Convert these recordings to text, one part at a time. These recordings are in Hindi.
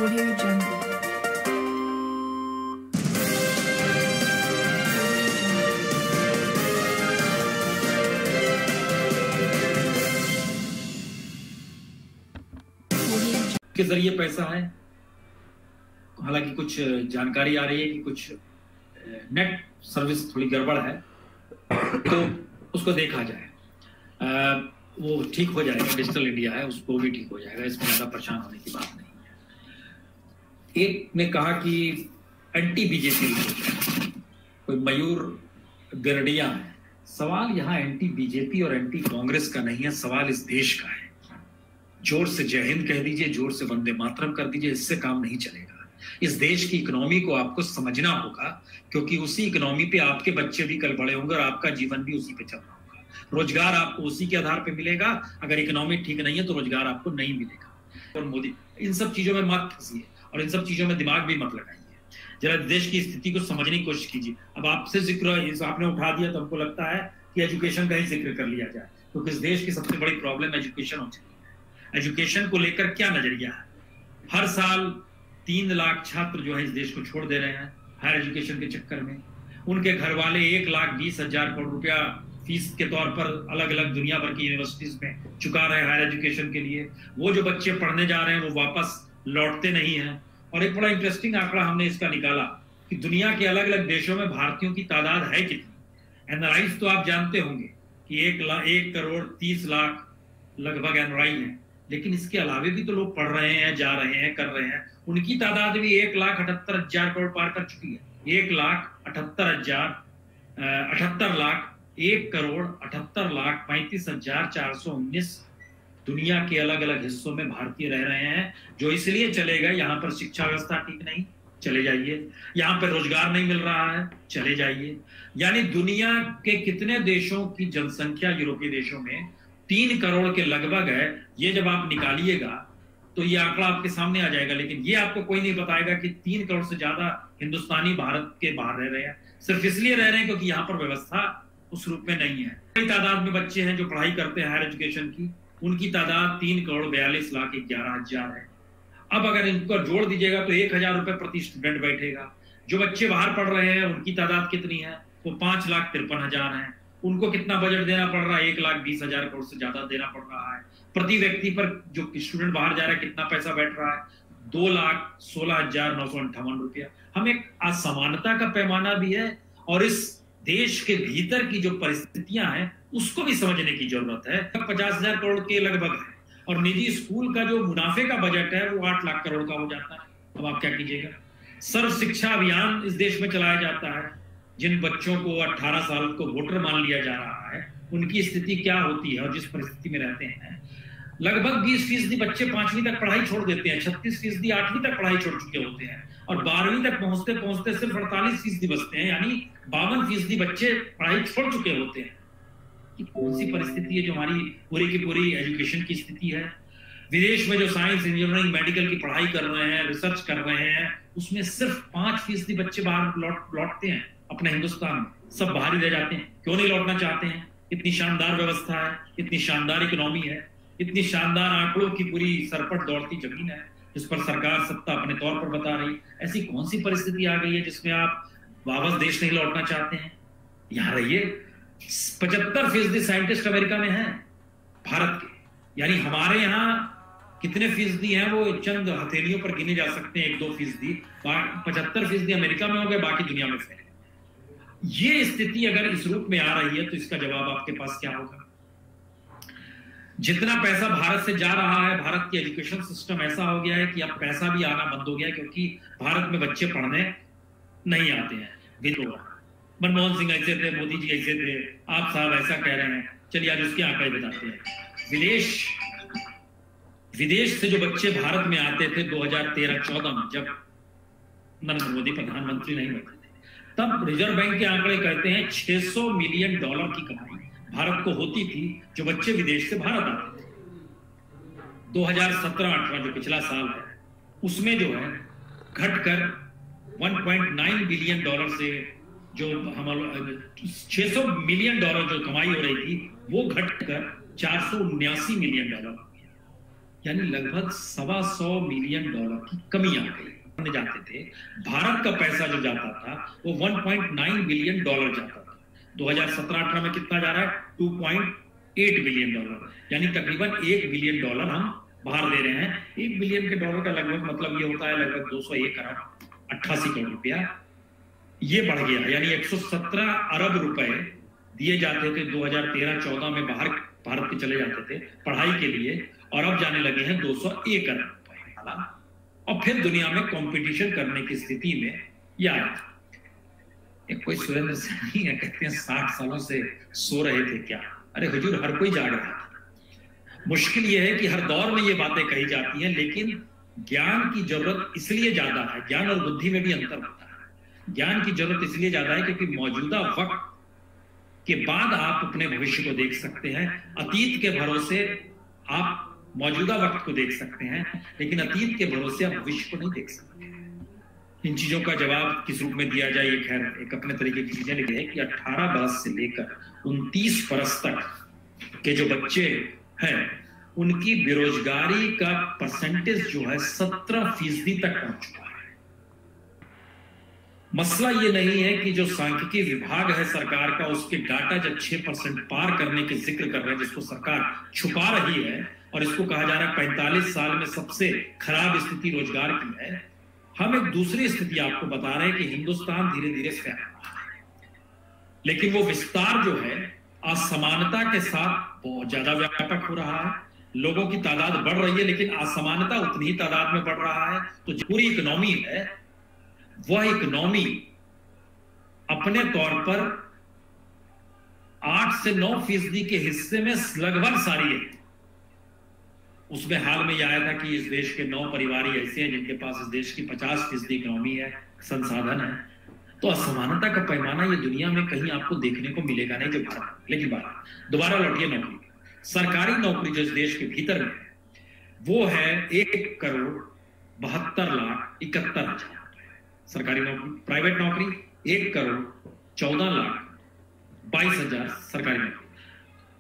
Audio Jungle. के जरिए पैसा है। हालांकि कुछ जानकारी आ रही है कि कुछ नेट सर्विस थोड़ी गड़बड़ है, तो उसको देखा जाए, वो ठीक हो जाएगा। डिजिटल इंडिया है, उसको भी ठीक हो जाएगा, इसमें ज्यादा परेशान होने की बात नहीं है। एक ने कहा कि एंटी बीजेपी कोई मयूर गरडिया है। सवाल यहाँ एंटी बीजेपी और एंटी कांग्रेस का नहीं है, सवाल इस देश का है। जोर से जय हिंद कह दीजिए, जोर से वंदे मातरम कर दीजिए, इससे काम नहीं चलेगा। इस देश की इकोनॉमी को आपको समझना होगा, क्योंकि उसी इकोनॉमी पे आपके बच्चे भी कल बड़े होंगे और आपका जीवन भी उसी पे चल रहा होगा। रोजगार आपको उसी के आधार पे मिलेगा। अगर इकोनॉमी ठीक नहीं है तो रोजगार आपको नहीं मिलेगा। और मोदी, इन सब चीजों में मत फंसिए और इन सब चीजों में दिमाग भी मत लगाइए। जरा देश की स्थिति को समझने की कोशिश कीजिए। अब आपसे जिक्र आपने उठा दिया तो हमको लगता है कि एजुकेशन का ही जिक्र कर लिया जाए, क्योंकि इस देश की सबसे बड़ी प्रॉब्लम एजुकेशन हो चुकी है। एजुकेशन को लेकर क्या नजरिया है? हर साल 3 लाख छात्र जो है इस देश को छोड़ दे रहे हैं हायर एजुकेशन के चक्कर में। उनके घर वाले 1,20,000 करोड़ रुपया फीस के तौर पर अलग अलग दुनिया भर की यूनिवर्सिटीज में चुका रहे हैं हायर एजुकेशन के लिए। वो जो बच्चे पढ़ने जा रहे हैं वो वापस लौटते नहीं हैं। और एक बड़ा इंटरेस्टिंग आंकड़ा हमने इसका निकाला कि दुनिया के अलग अलग देशों में भारतीयों की तादाद है कितनी। एनआरआई तो आप जानते होंगे कि 1,30,00,000 लगभग एनआरआई है, लेकिन इसके अलावे भी तो लोग पढ़ रहे हैं, जा रहे हैं, कर रहे हैं। उनकी तादाद भी 1,78,000 करोड़ पार कर चुकी है। 1,78,35,419 दुनिया के अलग अलग हिस्सों में भारतीय रह रहे हैं, जो इसलिए चले गए। यहाँ पर शिक्षा व्यवस्था ठीक नहीं, चले जाइए। यहाँ पर रोजगार नहीं मिल रहा है, चले जाइए। यानी दुनिया के कितने देशों की जनसंख्या यूरोपीय देशों में 3 करोड़ के लगभग है। ये जब आप निकालिएगा तो ये आंकड़ा आपके सामने आ जाएगा। लेकिन ये आपको कोई नहीं बताएगा कि 3 करोड़ से ज्यादा हिंदुस्तानी भारत के बाहर रह रहे हैं। सिर्फ इसलिए रह रहे हैं क्योंकि यहाँ पर व्यवस्था उस रूप में नहीं है। बड़ी तादाद में बच्चे हैं जो पढ़ाई करते हैं हायर एजुकेशन की, उनकी तादाद 3,42,11,000 है। अब अगर इनको जोड़ दीजिएगा तो 1,000 रुपए प्रति स्टूडेंट बैठेगा। जो बच्चे बाहर पढ़ रहे हैं उनकी तादाद कितनी है? वो 5,53,000 है। उनको कितना बजट देना पड़ रहा है? 1,20,000 करोड़ से ज्यादा देना पड़ रहा है प्रति व्यक्ति पर। जो स्टूडेंट बाहर जा रहा है कितना पैसा बैठ रहा है? 2,16,958 रुपया। हम एक असमानता का पैमाना भी है और इस देश के भीतर की जो परिस्थितियां हैं उसको भी समझने की जरूरत है। 50,000 करोड़ के लगभग है और निजी स्कूल का जो मुनाफे का बजट है वो 8 लाख करोड़ का हो जाता है। अब आप क्या कीजिएगा? सर्व शिक्षा अभियान इस देश में चलाया जाता है। जिन बच्चों को 18 साल को वोटर मान लिया जा रहा है उनकी स्थिति क्या होती है और जिस परिस्थिति में रहते हैं, लगभग 20% बच्चे 5वीं तक पढ़ाई छोड़ देते हैं, 36% 8वीं तक पढ़ाई छोड़ चुके होते हैं और 12वीं तक पहुंचते पहुंचते सिर्फ 48% बचते हैं। यानी 52% बच्चे पढ़ाई छोड़ चुके होते हैं। कि कौन सी परिस्थिति है जो हमारी पूरी की पूरी एजुकेशन की स्थिति है। विदेश में जो साइंस, इंजीनियरिंग, मेडिकल की पढ़ाई कर रहे हैं, रिसर्च कर रहे हैं, उसमें सिर्फ 5% बच्चे बाहर लौटते हैं अपने हिंदुस्तान में। सब बाहर ही रह जाते हैं। क्यों नहीं लौटना चाहते हैं? इतनी शानदार व्यवस्था है, इतनी शानदार इकोनॉमी है, इतनी शानदार आंकड़ों की पूरी सरपट दौड़ती जमीन है जिस पर सरकार सत्ता अपने तौर पर बता रही। ऐसी कौन सी परिस्थिति आ गई है जिसमें आप वापस देश नहीं लौटना चाहते हैं? यहाँ रहिए। 75% साइंटिस्ट अमेरिका में हैं भारत के। यानी हमारे यहाँ कितने फीसदी हैं वो चंद हथेलियों पर गिने जा सकते हैं, 1-2%। 75% अमेरिका में हो गए, बाकी दुनिया में फैले। ये स्थिति अगर इस रूप में आ रही है तो इसका जवाब आपके पास क्या होगा? जितना पैसा भारत से जा रहा है, भारत की एजुकेशन सिस्टम ऐसा हो गया है कि अब पैसा भी आना बंद हो गया है, क्योंकि भारत में बच्चे पढ़ने नहीं आते हैं। मनमोहन सिंह ऐसे थे, मोदी जी ऐसे थे, आप साहब ऐसा कह रहे हैं। चलिए आज उसके आंकड़े बताते हैं। विदेश से जो बच्चे भारत में आते थे 2013-14 में, जब नरेंद्र मोदी प्रधानमंत्री नहीं बने थे, तब रिजर्व बैंक के आंकड़े कहते हैं $600 मिलियन की कमाई भारत को होती थी जो बच्चे विदेश से भारत आते थे। 2017-18 जो पिछला साल है उसमें जो है घटकर $1.9 बिलियन से जो हमारा $600 मिलियन जो कमाई हो रही थी वो घटकर $479 मिलियन हो गया। यानी लगभग $125 मिलियन की कमी आ गई। जाते थे, भारत का पैसा जो जाता था वो $1.9 बिलियन जाता था। 2017-18 में कितना जा रहा है? $2.8 बिलियन, यानी तकरीबन $1 बिलियन हम बाहर दे रहे हैं। $1 बिलियन के डॉलर का लगभग मतलब ये होता है लगभग 201 अरब 88 करोड़ रुपया। ये बढ़ गया, यानी 117 अरब रुपए दिए जाते थे 2013-14 में बाहर भारत के चले जाते थे पढ़ाई के लिए, और अब जाने लगे हैं 201 अरब रुपए। और फिर दुनिया में कंपटीशन करने की स्थिति में यह आया था। एक कोई सुरेंद्र सैनी है, कहते हैं 60 सालों से सो रहे थे क्या? अरे हुजूर, हर कोई जाग रहा था। मुश्किल यह है कि हर दौर में ये बातें कही जाती हैं, लेकिन ज्ञान की जरूरत इसलिए ज्यादा है, ज्ञान और बुद्धि में भी अंतर होता है। ज्ञान की जरूरत इसलिए ज्यादा है क्योंकि मौजूदा वक्त के बाद आप अपने भविष्य को देख सकते हैं। अतीत के भरोसे आप मौजूदा वक्त को देख सकते हैं, लेकिन अतीत के भरोसे आप भविष्य को नहीं देख सकते। इन चीजों का जवाब किस रूप में दिया जाए, ये खैर एक अपने तरीके की चीजें लिखी है कि 18 बरस से लेकर 29 बरस तक के जो बच्चे हैं उनकी बेरोजगारी का परसेंटेज जो है 17% तक पहुंच चुका है। मसला ये नहीं है कि जो सांख्यिकी विभाग है सरकार का, उसके डाटा जब 6% पार करने के जिक्र कर रहे हैं, जिसको सरकार छुपा रही है, और इसको कहा जा रहा है 45 साल में सबसे खराब स्थिति रोजगार की है। हम एक दूसरी स्थिति आपको बता रहे हैं कि हिंदुस्तान धीरे धीरे फैल रहा है, लेकिन वो विस्तार जो है असमानता के साथ बहुत ज्यादा व्यापक हो रहा है। लोगों की तादाद बढ़ रही है, लेकिन असमानता उतनी ही तादाद में बढ़ रहा है। तो जो पूरी इकोनॉमी है, वह इकोनॉमी अपने तौर पर 8 से 9% के हिस्से में लगभग सारी है। उसमें हाल में यह आया था कि इस देश के 9 परिवार ऐसे हैं जिनके पास इस देश की 50% इकोनॉमी है, संसाधन है। तो असमानता का पैमाना ये दुनिया में कहीं आपको देखने को मिलेगा नहीं जो भारत। लेकिन दोबारा लौटिए नौकरी। सरकारी नौकरी जो इस देश के भीतर में है वो है 1,72,71,00,000 सरकारी नौकरी। प्राइवेट नौकरी 1,14,22,00,000 सरकारी नौकरी।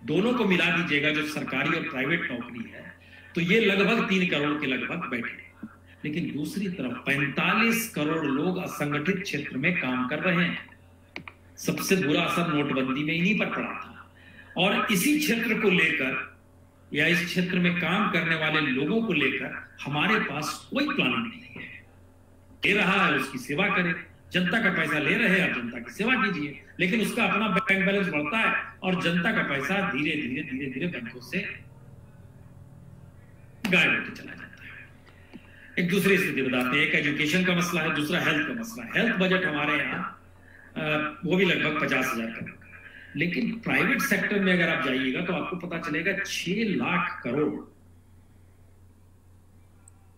दोनों को मिला दीजिएगा जो सरकारी और प्राइवेट नौकरी है, तो ये लगभग 3 करोड़ के लगभग बैठे हैं। लेकिन दूसरी तरफ 45 करोड़ लोग असंगठित क्षेत्र में काम कर रहे हैं। सबसे बुरा असर नोटबंदी में इन्हीं पर पड़ा था, और इसी क्षेत्र को लेकर या इस क्षेत्र में काम करने वाले लोगों को लेकर हमारे पास कोई प्लानिंग नहीं है। ले रहा है उसकी सेवा करें, जनता का पैसा ले रहे हैं, आप जनता की सेवा कीजिए, लेकिन उसका अपना बैंक बैलेंस बढ़ता है और जनता का पैसा धीरे धीरे बैंकों से गायब होते चला जाता है। एक दूसरी स्थिति बताते हैं, एक एजुकेशन का मसला है, दूसरा हेल्थ का मसला है। हेल्थ बजट हमारे यहाँ वो भी लगभग 50,000 करोड़ का, लेकिन प्राइवेट सेक्टर में अगर आप जाइएगा तो आपको पता चलेगा 6 लाख करोड़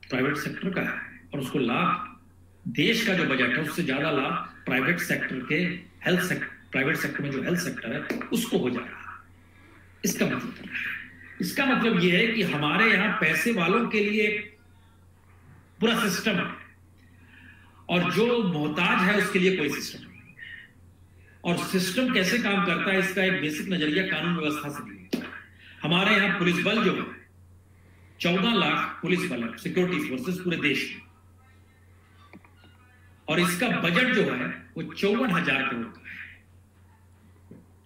प्राइवेट सेक्टर का है, और उसको लाभ देश का जो बजट है उससे ज्यादा लाभ प्राइवेट सेक्टर के हेल्थ सेक्टर, प्राइवेट सेक्टर में जो हेल्थ सेक्टर है उसको हो जा रहा है। इसका मतलब यह है कि हमारे यहां पैसे वालों के लिए पूरा सिस्टम है, और जो मोहताज है उसके लिए कोई सिस्टम नहीं है। और सिस्टम कैसे काम करता है इसका एक बेसिक नजरिया कानून व्यवस्था से भी। हमारे यहां पुलिस बल जो है 14 लाख पुलिस बल है, सिक्योरिटी फोर्सेस पूरे देश में, और इसका बजट जो है वो 54,000 करोड़ का है।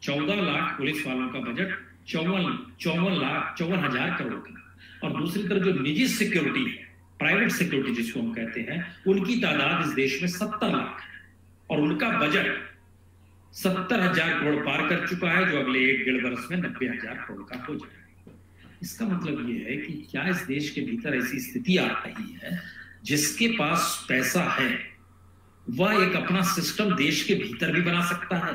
14 लाख पुलिस वालों का बजट 54,000 करोड़ का। और दूसरी तरफ जो निजी सिक्योरिटी है, प्राइवेट सिक्योरिटी जिसको हम कहते हैं, उनकी तादाद इस देश में 70 लाख है, और उनका बजट 70,000 करोड़ पार कर चुका है, जो अगले 1-1.5 वर्ष में 90,000 करोड़ का हो जाएगा। इसका मतलब यह है कि क्या इस देश के भीतर ऐसी स्थिति आ रही है जिसके पास पैसा है वह एक अपना सिस्टम देश के भीतर भी बना सकता है,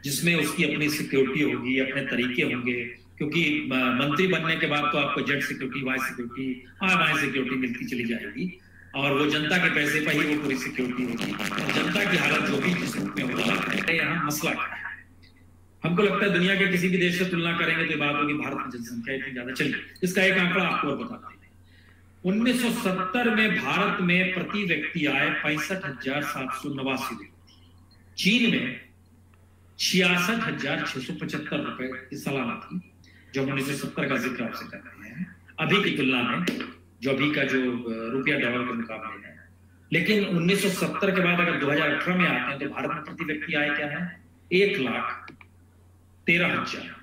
जिसमें उसकी अपनी सिक्योरिटी होगी, अपने तरीके होंगे। क्योंकि मंत्री बनने के बाद तो आपको Z security, Y security, Y security मिलती चली जाएगी, और वो जनता के पैसे पर ही वो पूरी सिक्योरिटी होगी, और जनता की हालत जो भी जिस रूप में हो रहा है। यहाँ मसला क्या है? हमको लगता है दुनिया के किसी भी देश से तुलना करेंगे तो बात होगी भारत की जनसंख्या इतनी ज्यादा। चलिए इसका एक आंकड़ा आपको और बताते हैं। 1970 में भारत में प्रति व्यक्ति आय 65,789 थी। चीन में 66,675 रुपए की सालाना थी, जो 1970 का जिक्र आपसे कर रहे हैं। अभी की तुलना में, जो अभी का जो रुपया डॉलर के मुकाबले है। लेकिन 1970 के बाद अगर 2018 में आते हैं तो भारत में प्रति व्यक्ति आय क्या है? 1,13,000।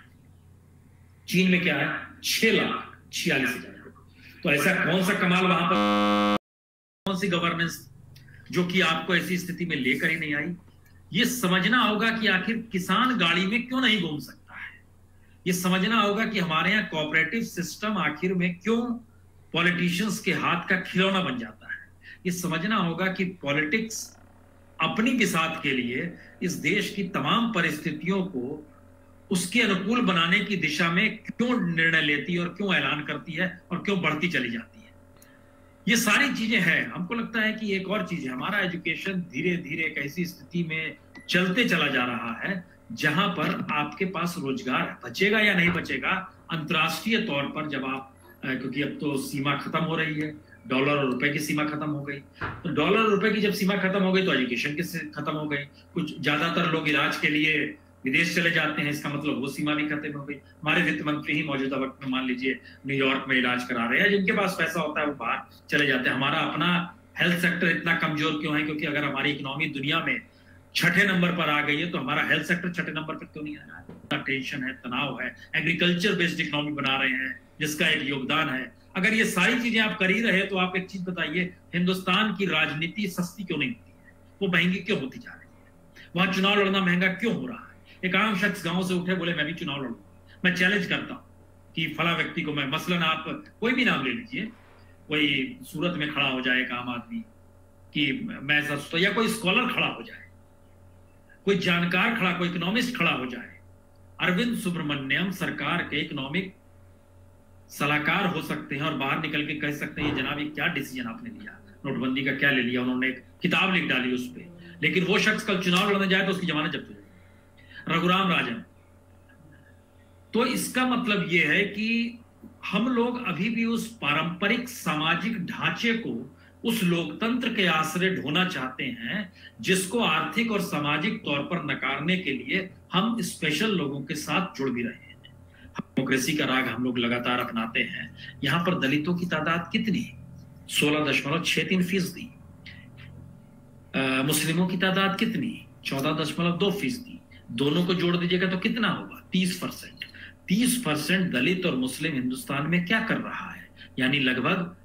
चीन में क्या है? 6,46,000। तो ऐसा कौन सा कमाल वहां पर, कौन सी गवर्नेंस जो कि आपको ऐसी स्थिति में लेकर ही नहीं आई? ये समझना होगा कि आखिर किसान गाड़ी में क्यों नहीं घूम सकता है। ये समझना होगा कि हमारे यहाँ कोऑपरेटिव सिस्टम आखिर में क्यों पॉलिटिशियंस के हाथ का खिलौना बन जाता है। ये समझना होगा कि पॉलिटिक्स अपनी बिसात के लिए इस देश की तमाम परिस्थितियों को उसके अनुकूल बनाने की दिशा में क्यों निर्णय लेती है और क्यों ऐलान करती है और क्यों बढ़ती चली जाती है। ये सारी चीजें हैं। हमको लगता है कि एक और चीज है, हमारा एजुकेशन धीरे धीरे एक ऐसी स्थिति में चलते चला जा रहा है जहां पर आपके पास रोजगार बचेगा या नहीं बचेगा अंतर्राष्ट्रीय तौर पर, जब आप क्योंकि अब तो सीमा खत्म हो रही है, डॉलर और रुपए की सीमा खत्म हो गई। तो डॉलर और रुपए की जब सीमा खत्म हो गई तो एजुकेशन की खत्म हो गई। कुछ ज्यादातर लोग इलाज के लिए विदेश चले जाते हैं, इसका मतलब वो सीमा भी खत्म हो गई। हमारे वित्त मंत्री ही मौजूदा वक्त में मान लीजिए न्यूयॉर्क में इलाज करा रहे हैं, जिनके पास पैसा होता है वो बाहर चले जाते हैं। हमारा अपना हेल्थ सेक्टर इतना कमजोर क्यों है? क्योंकि अगर हमारी इकोनॉमी दुनिया में 6ठे नंबर पर आ गई है तो हमारा हेल्थ सेक्टर 6ठे नंबर पर क्यों नहीं आ रहा है? टेंशन है, तनाव है, एग्रीकल्चर बेस्ड इकोनॉमी बना रहे हैं जिसका एक योगदान है। अगर ये सारी चीजें आप कर ही रहे तो आप एक चीज बताइए, हिंदुस्तान की राजनीति सस्ती क्यों नहीं होती है? वो महंगी क्यों होती जा रही है? वहां चुनाव लड़ना महंगा क्यों हो रहा है? एक आम शख्स गांव से उठे बोले मैं भी चुनाव लड़ूंगा, मैं चैलेंज करता हूं कि फला व्यक्ति को मैं, मसलन आप कोई भी नाम ले लीजिए, कोई सूरत में खड़ा हो जाए एक आम आदमी कि मैं ऐसा सोचता, या कोई स्कॉलर खड़ा हो जाए, कोई जानकार खड़ा, कोई इकोनॉमिस्ट खड़ा हो जाए। अरविंद सुब्रमण्यम सरकार के इकोनॉमिक सलाहकार हो सकते हैं और बाहर निकल के कह सकते हैं जनाब ये क्या डिसीजन आपने लिया, नोटबंदी का क्या ले लिया। उन्होंने एक किताब लिख डाली उस पर, लेकिन वो शख्स कल चुनाव लड़ने जाए तो उसकी जमानत जब्त हो जाएगी। रघुराम राजन। तो इसका मतलब ये है कि हम लोग अभी भी उस पारंपरिक सामाजिक ढांचे को, उस लोकतंत्र के आश्रय ढोना चाहते हैं जिसको आर्थिक और सामाजिक तौर पर नकारने के लिए हम स्पेशल लोगों के साथ जुड़ भी रहे हैं। डेमोक्रेसी का राग हम लोग लगातार अपनाते हैं। यहां पर दलितों की तादाद कितनी? 16.63%। मुस्लिमों की तादाद कितनी? 14.2%। दोनों को जोड़ दीजिएगा तो कितना होगा? 30%। 30% दलित और मुस्लिम हिंदुस्तान में क्या कर रहा है? यानी लगभग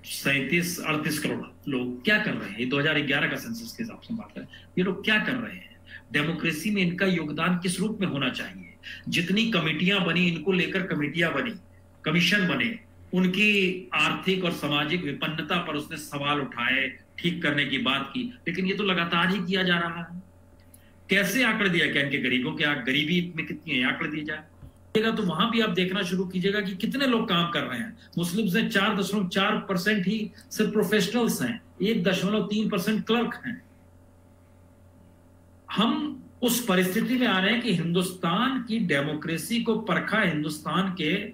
37-38 करोड़ लोग क्या कर रहे हैं? 2011 का सेंसस के हिसाब से बात करें, ये लोग क्या कर रहे हैं? डेमोक्रेसी में इनका योगदान किस रूप में होना चाहिए? जितनी कमेटियां बनी, इनको लेकर कमेटियां बनी, कमीशन बने, उनकी आर्थिक और सामाजिक विपन्नता पर उसने सवाल उठाए, ठीक करने की बात की, लेकिन ये तो लगातार ही किया जा रहा है। कैसे आंकड़े दिया? क्या इनके गरीबों के गरीबी में कितनी है आंकड़े दिए जाए तो वहां भी आप देखना शुरू कीजिएगा कि कितने लोग काम कर रहे हैं। मुस्लिम से 4.4% ही सिर्फ प्रोफेशनल्स हैं, 1.3% क्लर्क हैं। हम उस परिस्थिति में आ रहे हैं कि हिंदुस्तान की डेमोक्रेसी को परखा हिंदुस्तान के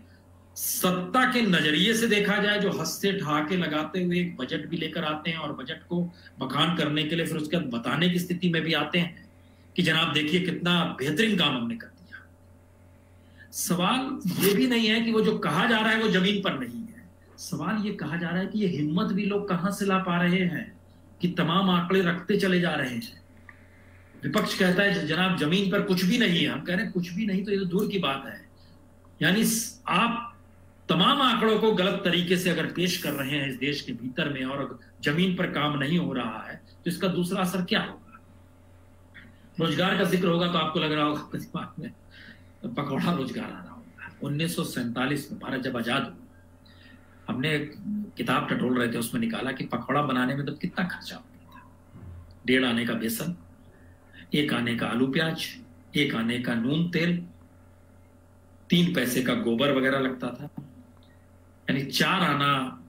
सत्ता के नजरिए से देखा जाए, जो हंसते ठहाके लगाते हुए एक बजट भी लेकर आते हैं और बजट को बखान करने के लिए फिर उसके बाद बताने की स्थिति में भी आते हैं कि जनाब देखिए कितना बेहतरीन काम हमने कर दिया। सवाल ये भी नहीं है कि वो जो कहा जा रहा है वो जमीन पर नहीं है। सवाल ये कहा जा रहा है कि ये हिम्मत भी लोग कहां से ला पा रहे हैं कि तमाम आंकड़े रखते चले जा रहे हैं। विपक्ष कहता है जनाब जमीन पर कुछ भी नहीं है, हम कह रहे हैं कुछ भी नहीं तो ये तो दूर की बात है। यानी आप तमाम आंकड़ों को गलत तरीके से अगर पेश कर रहे हैं इस देश के भीतर में और जमीन पर काम नहीं हो रहा है तो इसका दूसरा असर क्या होगा? रोजगार का जिक्र होगा तो आपको लग रहा होगा दिमाग में पकौड़ा रोजगार आ रहा होगा। 1947 में भारत जब आजाद हुआ, हमने किताब टटोल रहे थे, उसमें निकाला कि पकौड़ा बनाने में तो कितना खर्चा होता था। 1.5 आने का बेसन, 1 आने का आलू प्याज, 1 आने का नून तेल, 3 पैसे का गोबर वगैरह लगता था। यानी 4 आना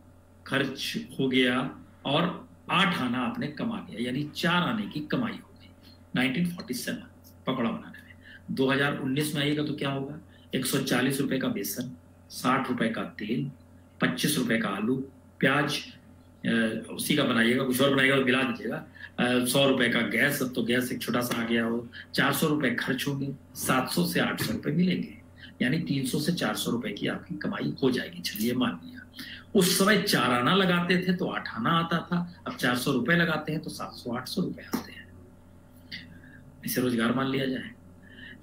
खर्च हो गया और 8 आना आपने कमा लिया, यानी 4 आने की कमाई हो गई 1947 पकौड़ा बनाने में। 2019 में आइएगा तो क्या होगा? 140 रुपए का बेसन, 60 रुपए का तेल, 25 रुपए का आलू प्याज, उसी का बनाइएगा, कुछ और बनाइएगा तो मिला दीजिएगा, 100 रुपए का गैस, अब तो गैस एक छोटा सा आ गया हो, 400 रुपए खर्च होंगे, 700 से 800 रुपए मिलेंगे। यानी 300 से 400 रुपए की आपकी कमाई हो जाएगी। चलिए मान लिया, उस समय 4 आना लगाते थे तो 8 आना आता था, अब 400 रुपए लगाते हैं तो 700-800 रुपए आते हैं। इसे रोजगार मान लिया जाए।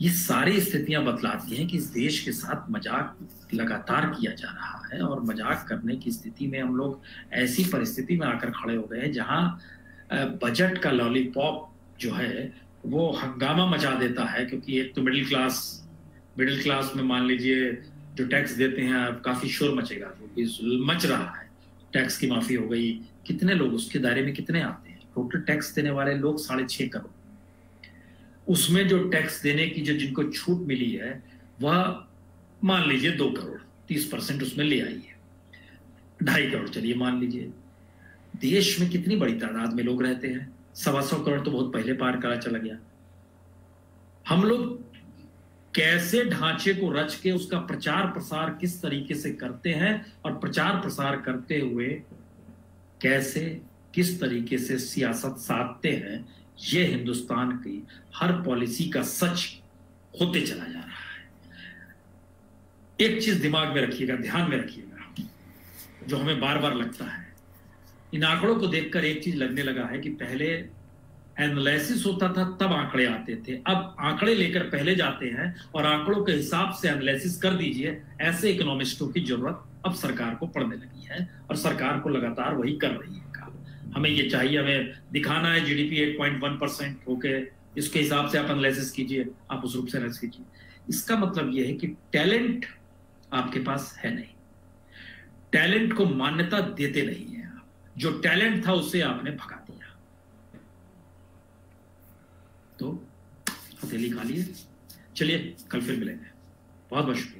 ये सारी स्थितियां बतलाती हैं कि इस देश के साथ मजाक लगातार किया जा रहा है, और मजाक करने की स्थिति में हम लोग ऐसी परिस्थिति में आकर खड़े हो गए हैं जहां बजट का लॉलीपॉप जो है वो हंगामा मचा देता है। क्योंकि एक तो मिडिल क्लास में मान लीजिए जो टैक्स देते हैं, अब काफी शोर मचेगा, जो मच रहा है, टैक्स की माफी हो गई, कितने लोग उसके दायरे में कितने आते हैं? टोटल टैक्स देने वाले लोग 6.5 करोड़, उसमें जो टैक्स देने की जो जिनको छूट मिली है वह मान लीजिए 2 करोड़, 30% उसमें ले आई है, 2.5 करोड़ चलिए मान लीजिए। देश में कितनी बड़ी तादाद में लोग रहते हैं? 125 करोड़ तो बहुत पहले पार करा चला गया। हम लोग कैसे ढांचे को रच के उसका प्रचार प्रसार किस तरीके से करते हैं, और प्रचार प्रसार करते हुए कैसे किस तरीके से सियासत साधते हैं, ये हिंदुस्तान की हर पॉलिसी का सच होते चला जा रहा है। एक चीज दिमाग में रखिएगा, ध्यान में रखिएगा, जो हमें बार बार लगता है, इन आंकड़ों को देखकर एक चीज लगने लगा है कि पहले एनालिसिस होता था तब आंकड़े आते थे, अब आंकड़े लेकर पहले जाते हैं और आंकड़ों के हिसाब से एनालिसिस कर दीजिए, ऐसे इकोनॉमिस्टों की जरूरत अब सरकार को पड़ने लगी है, और सरकार को लगातार वही कर रही है। हमें ये चाहिए, हमें दिखाना है जीडीपी 8.1% होके, इसके हिसाब से आप एनालिसिस कीजिए, आप उस रूप से एनालिसिस कीजिए। इसका मतलब यह है कि टैलेंट आपके पास है नहीं, टैलेंट को मान्यता देते नहीं है आप, जो टैलेंट था उसे आपने भगा दिया। तो हथेली खाली है। चलिए कल फिर मिलेंगे, बहुत बहुत शुक्रिया।